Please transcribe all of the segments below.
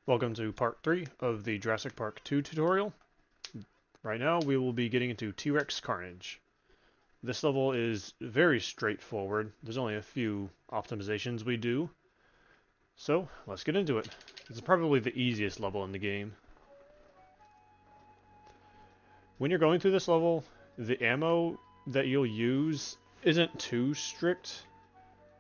Welcome to part 3 of the Jurassic Park 2 tutorial. Right now we will be getting into T-Rex Carnage. This level is very straightforward. There's only a few optimizations we do. So, let's get into it. This is probably the easiest level in the game. When you're going through this level, the ammo that you'll use isn't too strict,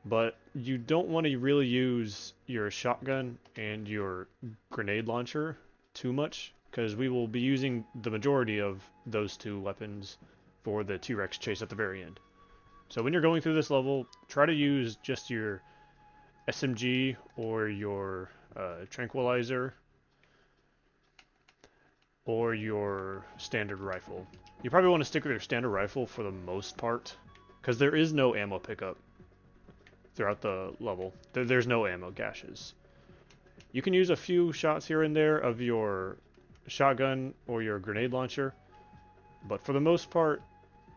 but you don't want to really use your shotgun and your grenade launcher too much, because we will be using the majority of those two weapons for the T-Rex chase at the very end. So when you're going through this level, try to use just your SMG or your tranquilizer or your standard rifle. You probably want to stick with your standard rifle for the most part, because there is no ammo pickup throughout the level. There's no ammo caches. You can use a few shots here and there of your shotgun or your grenade launcher, but for the most part,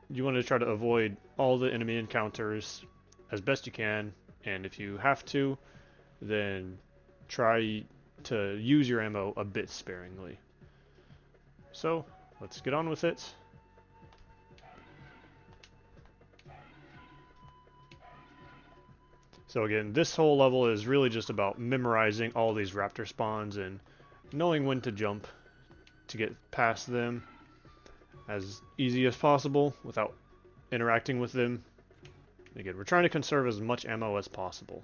you want to try to avoid all the enemy encounters as best you can, and if you have to, then try to use your ammo a bit sparingly. So, let's get on with it. So again, this whole level is really just about memorizing all these raptor spawns and knowing when to jump to get past them as easy as possible without interacting with them. Again, we're trying to conserve as much ammo as possible.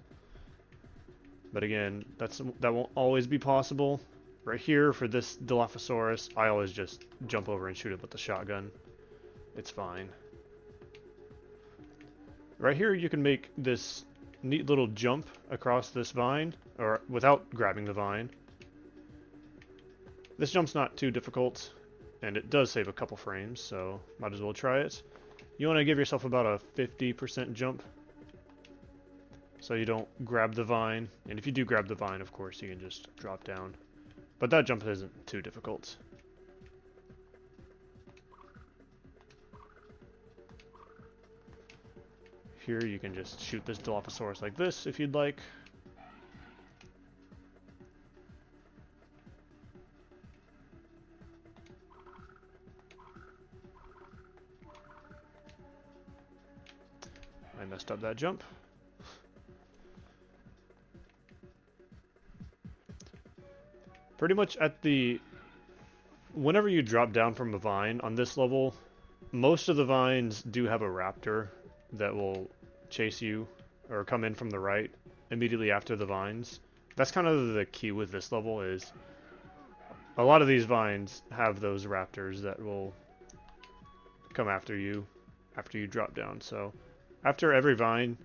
But again, that won't always be possible. Right here, for this Dilophosaurus, I always just jump over and shoot it with the shotgun. It's fine. Right here, you can make this neat little jump across this vine, or without grabbing the vine. This jump's not too difficult, and it does save a couple frames, so might as well try it. You want to give yourself about a 50% jump, so you don't grab the vine, and if you do grab the vine, of course, you can just drop down. But that jump isn't too difficult. Here you can just shoot this Dilophosaurus like this if you'd like. I messed up that jump. Pretty much whenever you drop down from a vine on this level, most of the vines do have a raptor that will chase you or come in from the right immediately after the vines. That's kind of the key with this level, is a lot of these vines have those raptors that will come after you drop down. So after every vine,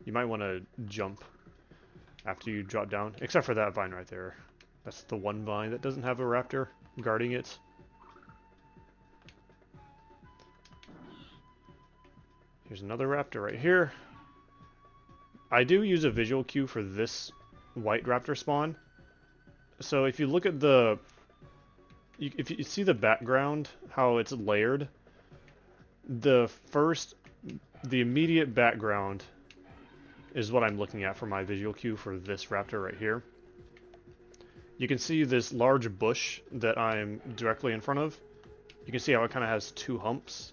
you might want to jump after you drop down, except for that vine right there. That's the one vine that doesn't have a raptor guarding it. Here's another raptor right here. I do use a visual cue for this white raptor spawn. So if you look at if you see the background, how it's layered, the immediate background is what I'm looking at for my visual cue for this raptor right here. You can see this large bush that I'm directly in front of. You can see how it kind of has two humps.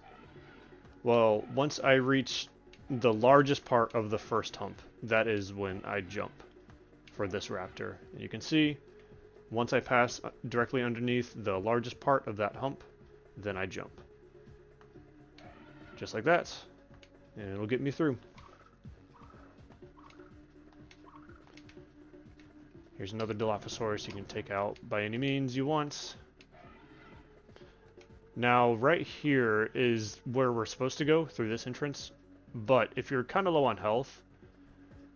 Well, once I reach the largest part of the first hump, that is when I jump for this raptor. And you can see, once I pass directly underneath the largest part of that hump, then I jump. Just like that. And it'll get me through. Here's another Dilophosaurus you can take out by any means you want. Now, right here is where we're supposed to go, through this entrance. But if you're kind of low on health,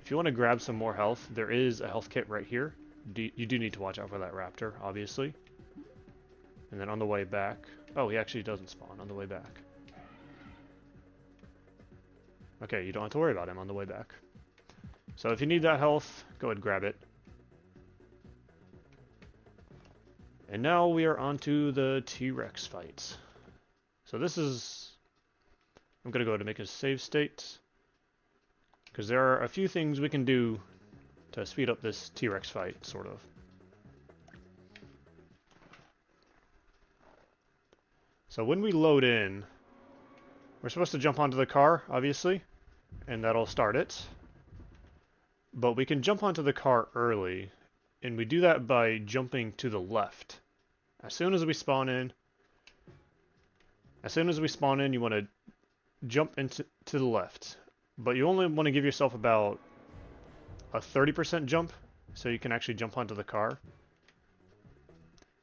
if you want to grab some more health, there is a health kit right here. You do need to watch out for that raptor, obviously. And then on the way back... Oh, he actually doesn't spawn on the way back. Okay, you don't have to worry about him on the way back. So if you need that health, go ahead and grab it. And now we are on to the T-Rex fights. So this is... I'm going to go ahead and make a save state, because there are a few things we can do to speed up this T-Rex fight, sort of. So when we load in, we're supposed to jump onto the car, obviously, and that'll start it. But we can jump onto the car early, and we do that by jumping to the left. As soon as we spawn in, you want to jump into the left. But you only want to give yourself about a 30% jump, so you can actually jump onto the car.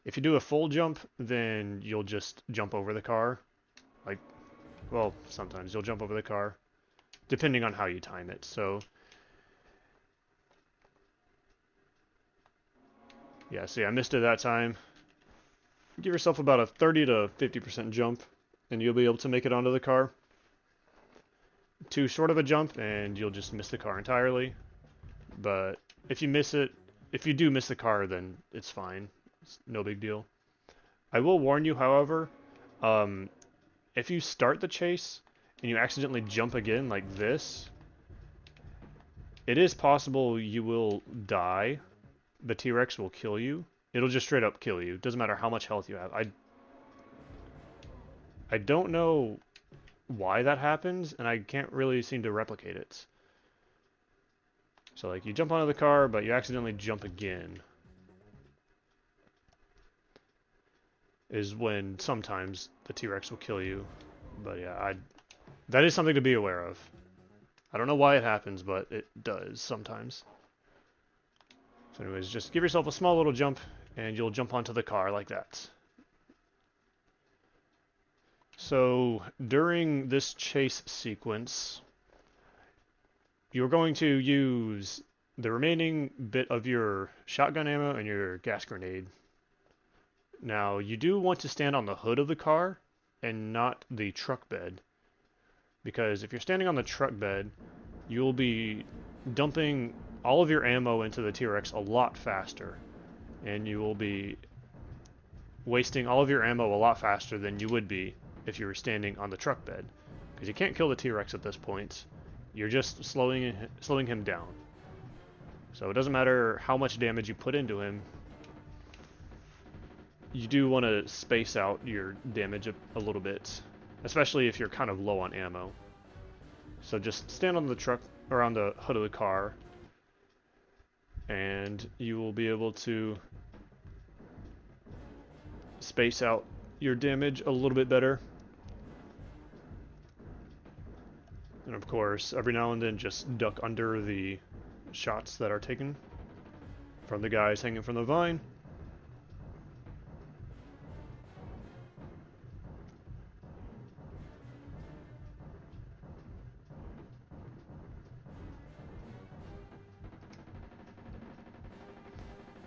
If you do a full jump, then you'll just jump over the car. Like, well, sometimes you'll jump over the car, depending on how you time it. So, yeah, see, I missed it that time. Give yourself about a 30 to 50% jump, and you'll be able to make it onto the car. Too short of a jump, and you'll just miss the car entirely. But if you miss it, if you do miss the car, then it's fine. It's no big deal. I will warn you, however, if you start the chase and you accidentally jump again like this, it is possible you will die. The T-Rex will kill you. It'll just straight up kill you. Doesn't matter how much health you have. I don't know why that happens, and I can't really seem to replicate it. So like you jump onto the car, but you accidentally jump again. Is when sometimes the T-Rex will kill you. But yeah, that is something to be aware of. I don't know why it happens, but it does sometimes. So anyways, just give yourself a small little jump, and you'll jump onto the car like that. So during this chase sequence, you're going to use the remaining bit of your shotgun ammo and your gas grenade. Now, you do want to stand on the hood of the car and not the truck bed, because if you're standing on the truck bed, you'll be dumping all of your ammo into the T-Rex a lot faster, and you will be wasting all of your ammo a lot faster than you would be if you were standing on the truck bed, because you can't kill the T-Rex at this point. You're just slowing him down. So it doesn't matter how much damage you put into him, you do want to space out your damage a little bit, especially if you're kind of low on ammo. So just stand on the truck, or on the hood of the car, and you will be able to space out your damage a little bit better. And of course, every now and then just duck under the shots that are taken from the guys hanging from the vine.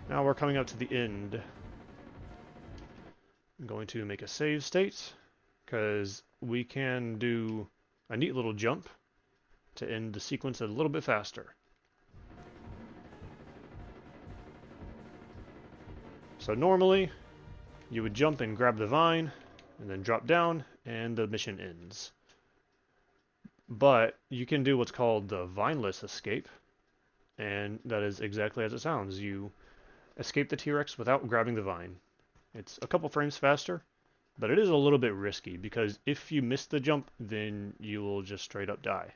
Now we're coming up to the end. I'm going to make a save state, because we can do a neat little jump to end the sequence a little bit faster. So normally, you would jump and grab the vine, and then drop down, and the mission ends. But you can do what's called the Vineless Escape, and that is exactly as it sounds. You escape the T-Rex without grabbing the vine. It's a couple frames faster, but it is a little bit risky, because if you miss the jump, then you will just straight up die.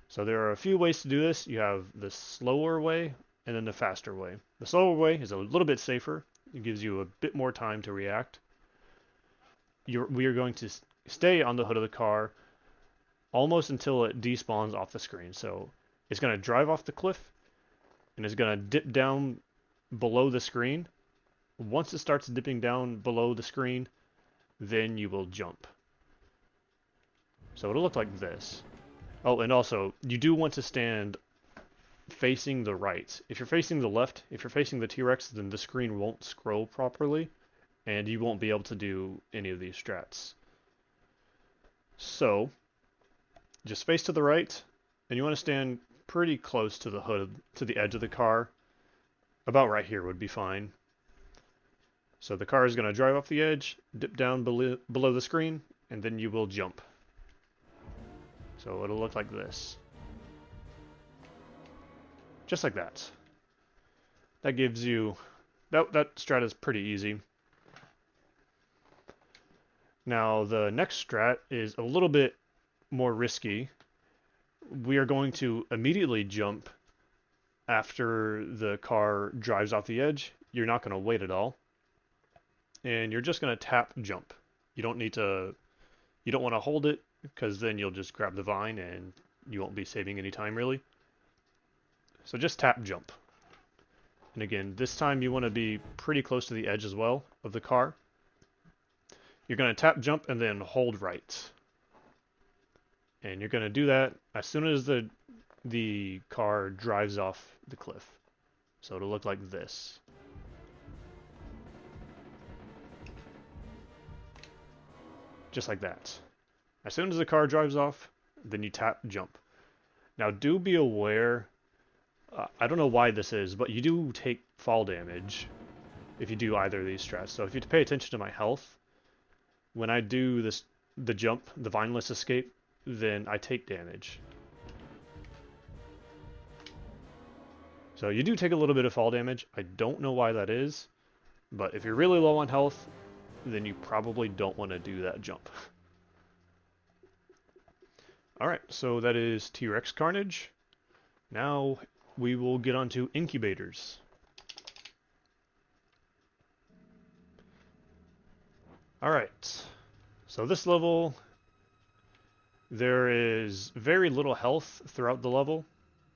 So there are a few ways to do this. You have the slower way, and then the faster way. The slower way is a little bit safer. It gives you a bit more time to react. We are going to stay on the hood of the car almost until it despawns off the screen. So it's going to drive off the cliff, and it's going to dip down below the screen. Once it starts dipping down below the screen, then you will jump. So it'll look like this. Oh, and also, you do want to stand facing the right. If you're facing the left, if you're facing the T-Rex, then the screen won't scroll properly, and you won't be able to do any of these strats. So, just face to the right, and you want to stand pretty close to the hood, to the edge of the car. About right here would be fine. So the car is going to drive off the edge, dip down below the screen, and then you will jump. So it'll look like this. Just like that. That gives you... That strat is pretty easy. Now, the next strat is a little bit more risky. We are going to immediately jump after the car drives off the edge. You're not going to wait at all. And you're just going to tap jump. You don't want to hold it because then you'll just grab the vine and you won't be saving any time really. So just tap jump. And again, this time you want to be pretty close to the edge as well of the car. You're going to tap jump and then hold right. And you're going to do that as soon as the car drives off the cliff. So it'll look like this. Just like that. As soon as the car drives off, then you tap jump. Now do be aware, I don't know why this is, but you do take fall damage if you do either of these strats. So if you pay attention to my health, when I do the jump, the Vineless Escape, then I take damage. So you do take a little bit of fall damage. I don't know why that is, but if you're really low on health, then you probably don't want to do that jump. Alright, so that is T-Rex Carnage. Now we will get onto Incubators. Alright, so this level, there is very little health throughout the level.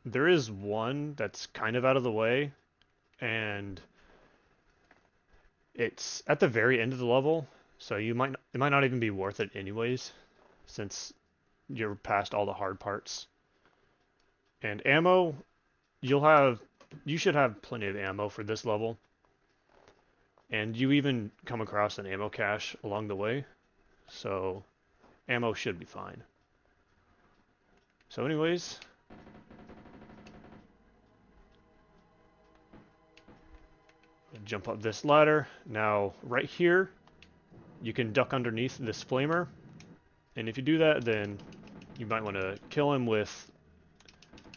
There is one that's kind of out of the way, and it's at the very end of the level, so it might not even be worth it anyways, since you're past all the hard parts. And ammo, you should have plenty of ammo for this level. And you even come across an ammo cache along the way, so ammo should be fine. So anyways, jump up this ladder. Now right here, you can duck underneath this flamer, and if you do that, then you might want to kill him with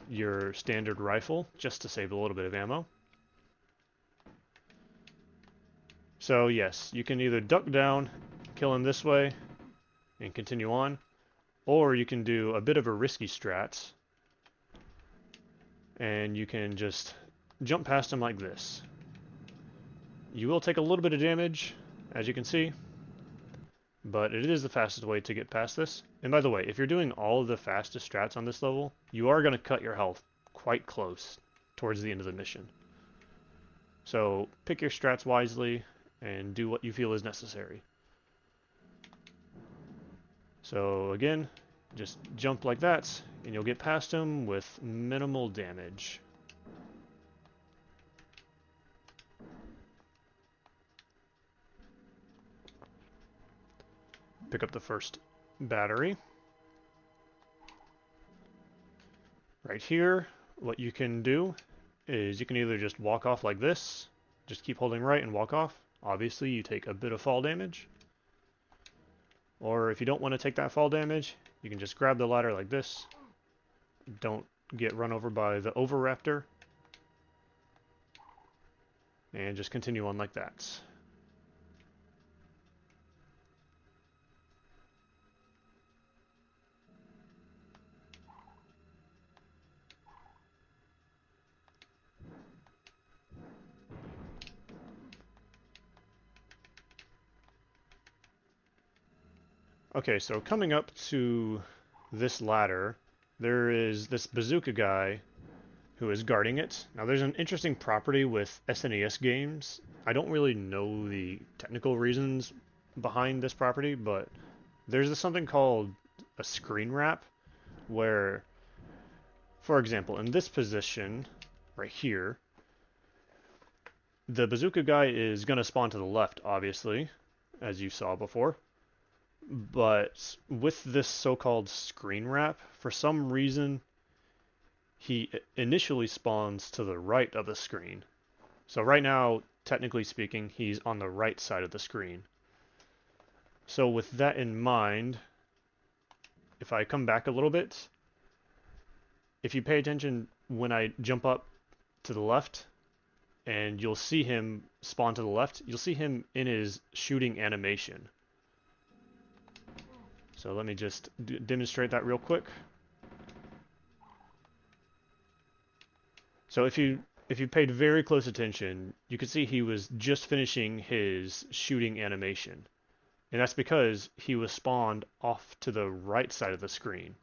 your standard rifle just to save a little bit of ammo. So yes, you can either duck down, kill him this way, and continue on, or you can do a bit of a risky strat, and you can just jump past him like this. You will take a little bit of damage, as you can see, but it is the fastest way to get past this. And by the way, if you're doing all of the fastest strats on this level, you are going to cut your health quite close towards the end of the mission. So pick your strats wisely and do what you feel is necessary. So again, just jump like that, and you'll get past him with minimal damage. Pick up the first battery. Right here, what you can do is you can either just walk off like this, just keep holding right and walk off. Obviously, you take a bit of fall damage. Or if you don't want to take that fall damage, you can just grab the ladder like this. Don't get run over by the Oviraptor. And just continue on like that. Okay, so coming up to this ladder, there is this Bazooka guy who is guarding it. Now there's an interesting property with SNES games. I don't really know the technical reasons behind this property, but there's something called a screen wrap where, for example, in this position right here, the Bazooka guy is going to spawn to the left, obviously, as you saw before. But with this so-called screen wrap, for some reason, he initially spawns to the right of the screen. So right now, technically speaking, he's on the right side of the screen. So with that in mind, if I come back a little bit, if you pay attention when I jump up to the left, and you'll see him spawn to the left, you'll see him in his shooting animation. So let me just demonstrate that real quick. So if you paid very close attention, you could see he was just finishing his shooting animation. And that's because he was spawned off to the right side of the screen.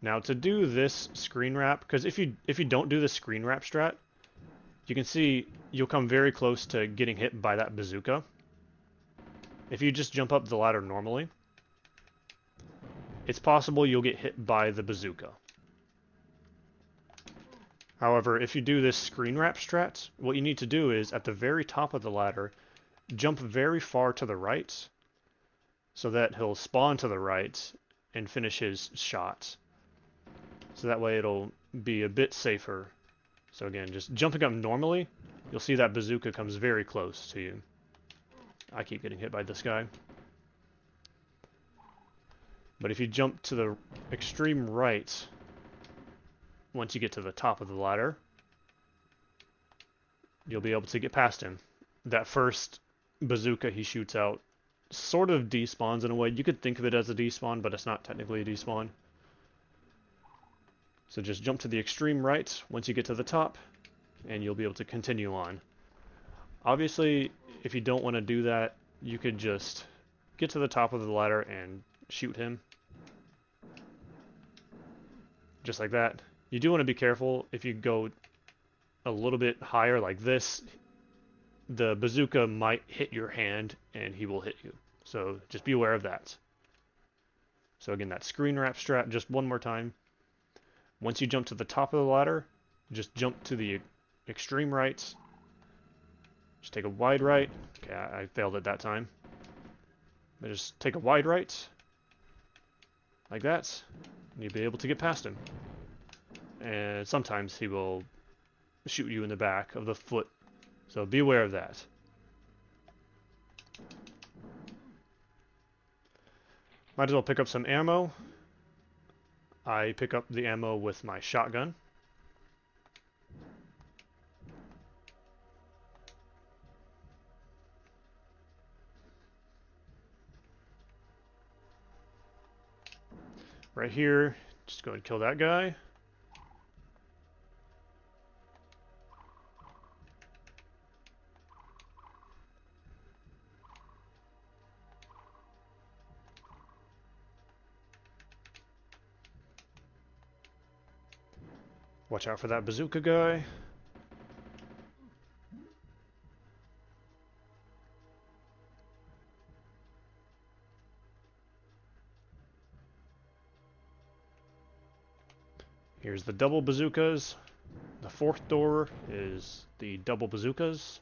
Now to do this screen wrap, because if you don't do the screen wrap strat, you can see you'll come very close to getting hit by that bazooka. If you just jump up the ladder normally, it's possible you'll get hit by the bazooka. However, if you do this screen wrap strat, what you need to do is at the very top of the ladder, jump very far to the right so that he'll spawn to the right and finish his shots. So that way it'll be a bit safer. So again, just jumping up normally, you'll see that bazooka comes very close to you. I keep getting hit by this guy. But if you jump to the extreme right, once you get to the top of the ladder, you'll be able to get past him. That first bazooka he shoots out sort of despawns in a way. You could think of it as a despawn, but it's not technically a despawn. So just jump to the extreme right once you get to the top, and you'll be able to continue on. Obviously, if you don't want to do that, you could just get to the top of the ladder and shoot him. Just like that. You do want to be careful if you go a little bit higher like this. The bazooka might hit your hand and he will hit you. So just be aware of that. So again, that screen wrap strat, just one more time. Once you jump to the top of the ladder, just jump to the extreme right. Just take a wide right. Okay, I failed at that time. But just take a wide right. Like that. And you'll be able to get past him. And sometimes he will shoot you in the back of the foot. So be aware of that. Might as well pick up some ammo. I pick up the ammo with my shotgun. Right here, just go ahead and kill that guy. Watch out for that bazooka guy. Here's the double bazookas. The fourth door is the double bazookas.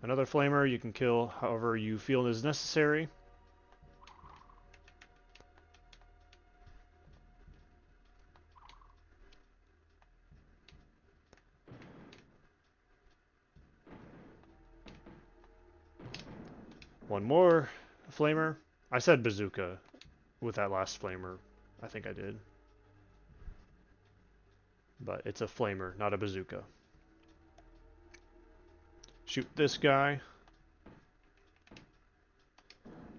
Another flamer you can kill however you feel is necessary. One more flamer. I said bazooka with that last flamer. I think I did. But it's a flamer, not a bazooka. Shoot this guy.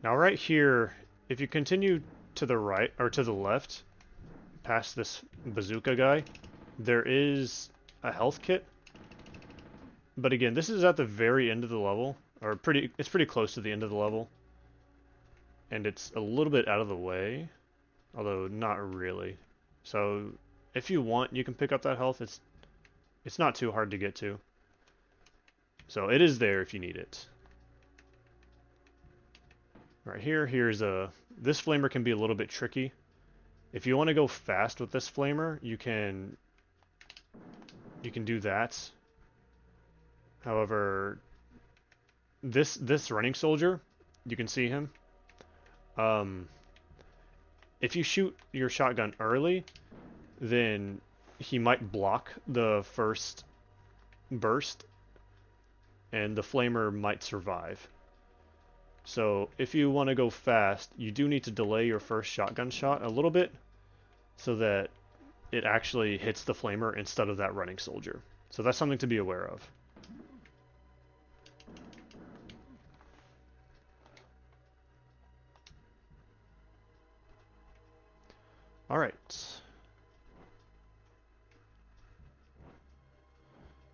Now right here, if you continue to the right, or to the left, past this bazooka guy, there is a health kit. But again, this is at the very end of the level, or it's pretty close to the end of the level. And it's a little bit out of the way, although not really. So if you want, you can pick up that health. It's not too hard to get to. So it is there if you need it. Right here, this flamer can be a little bit tricky. If you want to go fast with this flamer, you can do that. However, this running soldier, you can see him. If you shoot your shotgun early, then he might block the first burst, and the flamer might survive. So if you want to go fast, you do need to delay your first shotgun shot a little bit so that it actually hits the flamer instead of that running soldier. So that's something to be aware of. Alright.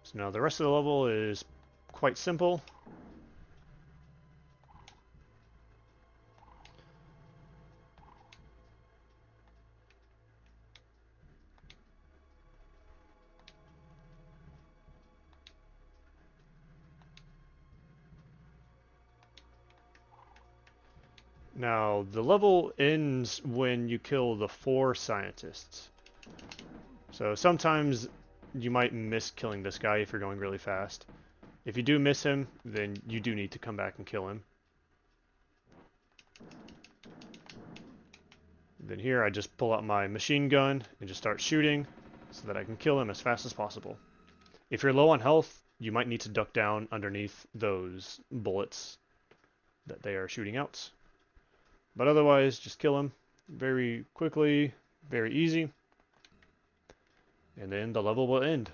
So now the rest of the level is quite simple. Now, the level ends when you kill the 4 scientists. So sometimes you might miss killing this guy if you're going really fast. If you do miss him, then you do need to come back and kill him. Then here I just pull out my machine gun and just start shooting so that I can kill him as fast as possible. If you're low on health, you might need to duck down underneath those bullets that they are shooting out. But otherwise, just kill him very quickly, very easy, and then the level will end.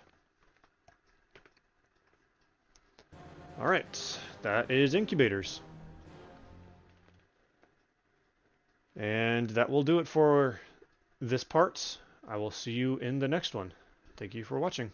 Alright, that is Incubators. And that will do it for this part. I will see you in the next one. Thank you for watching.